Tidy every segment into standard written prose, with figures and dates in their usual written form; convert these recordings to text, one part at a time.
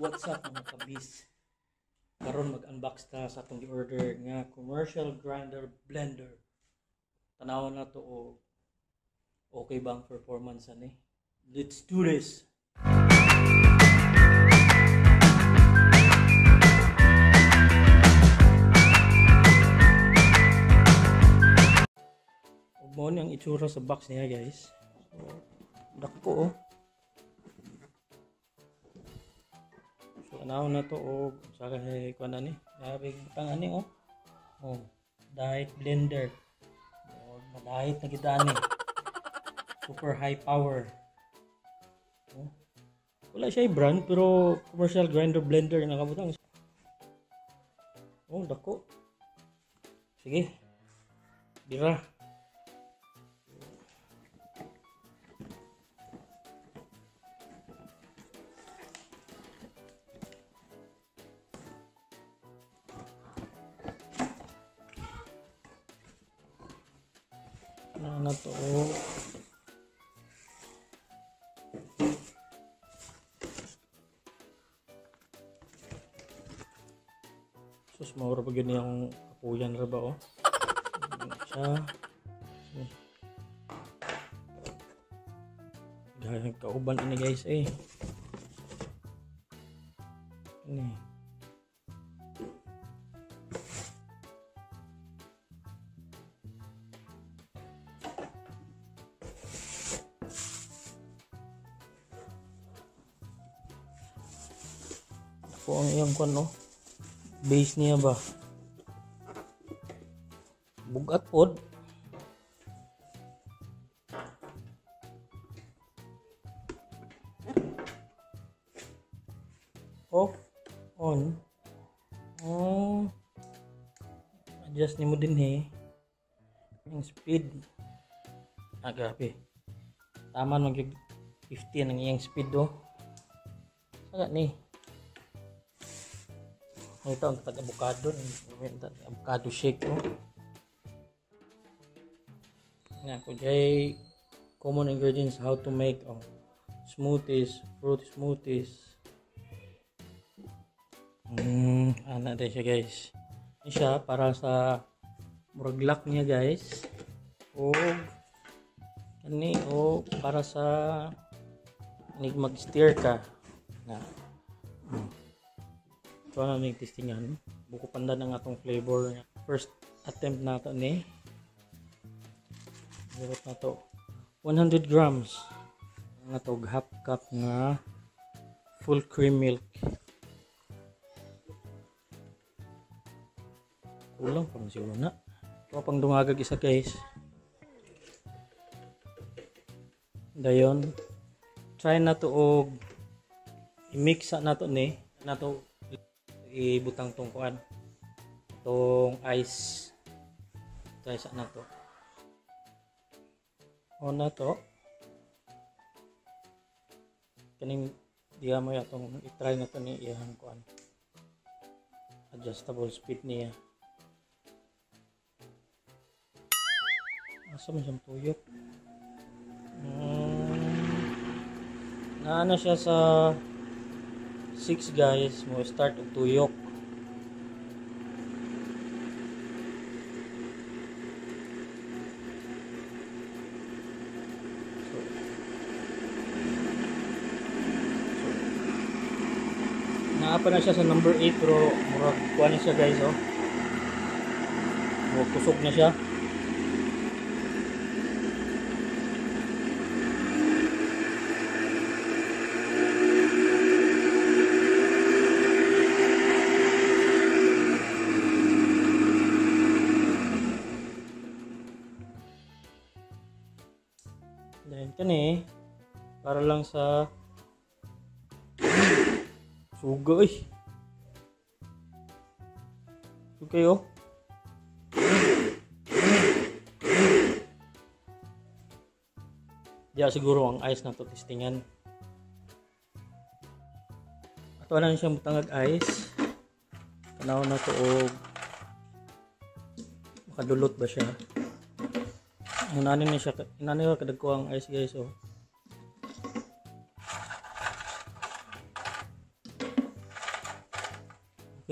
What's up mga kabis? Karon mag-unbox ta sa atong gi-order nga commercial grinder blender. Tanawon na to o okay bang performance ani? Let's do this. Mo ni ang itsura sa box niya, guys. So, dako oh. So anawon na to og sa kay kuan ani, grabe butang ani oh. Oh, diet blender. Oh, madahit na kita ani. Super high power. Oh. Wala siya brand pero commercial grinder blender na nakabutang. Oh, dako. Sige. Bira. Na to sus maura pa gani ang kapuyan ra ba oh siya gayang kauban ini guys eh ini po ang iyang kwan no base niya ba bugat pod off on oh adjust ni mo din yung speed grabe tama mag 50 ang iyang speed oh saga ni ito ang avocado, avocado shake no. Nga ko jay common ingredients how to make smoothies, fruit smoothies. Ana din siya guys. Ini siya para sa murag lock niya guys. O kani o para sa mag-steer ka na. So ano yung testingan buko panda ng atong flavor first attempt nato ni buko na to 100 grams nga to half cup nga full cream milk kulang pa siguro na ito pang dungagag isa guys dayon try na to og i-mix na to ni na to ibutang tong kuan tong ice try sa na to on na to kaning diha mo atong i-try na to ni iyang kuan adjustable speed niya asa man siyang tuyok na ano siya sa 6 guys mo start og tuyok naapa na siya sa number 8 pero murag kuha na siya guys oh kusog na siya dahil kani para lang sa suga okay oh diya siguro ang ice na to testingan ato lang siyang butangag ice tanaw na to og makadulot ba siya Inanin ni siya, inanin ko kadagko ang ice guys oh.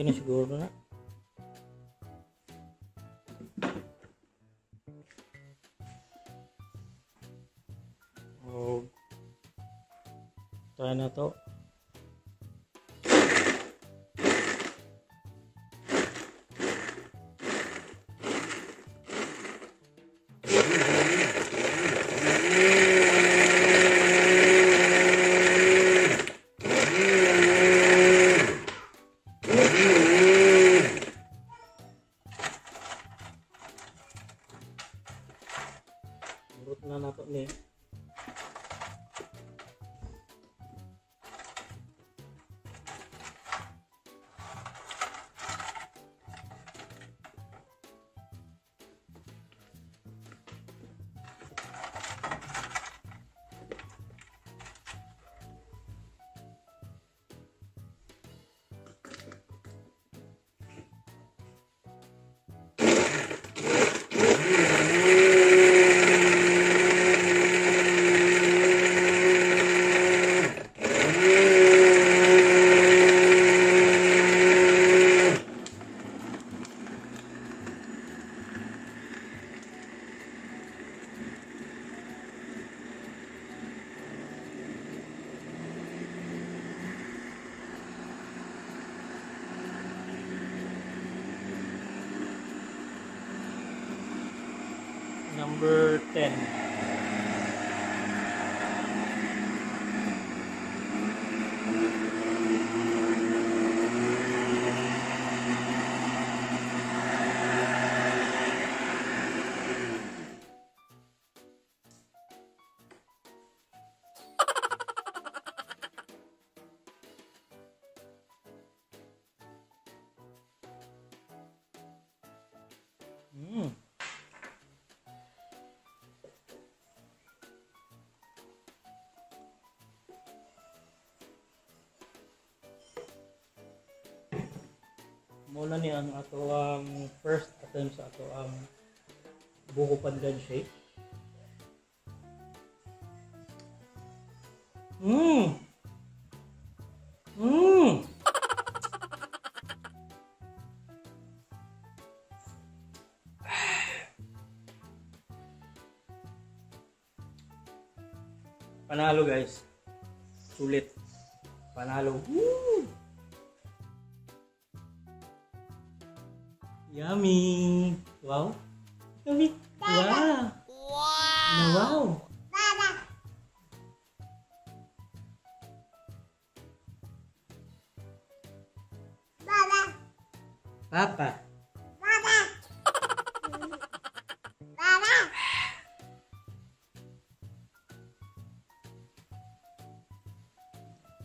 Okay na siguro na. Oh. Try na to. Urut na nato ni. Number 10. Muna ni ang ato ang first attempt sa ato ang buko pandan shake. Panalo guys. Sulit. Panalo. Woo! Yummy! Wow! Yummy! Wow! Wow! Wow! Papa!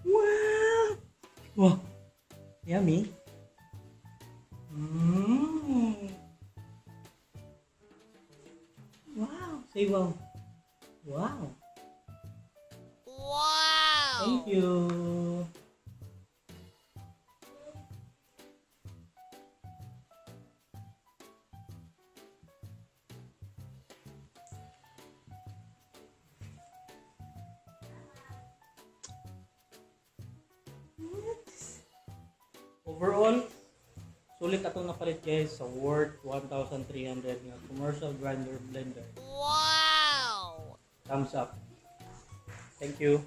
Wow! Wow! Yummy! Wow! Say wow! Wow! Wow! Thank you! Overall, sulit atong napalit guys sa worth 1,300 nga commercial grinder blender. Wow! Thumbs up. Thank you.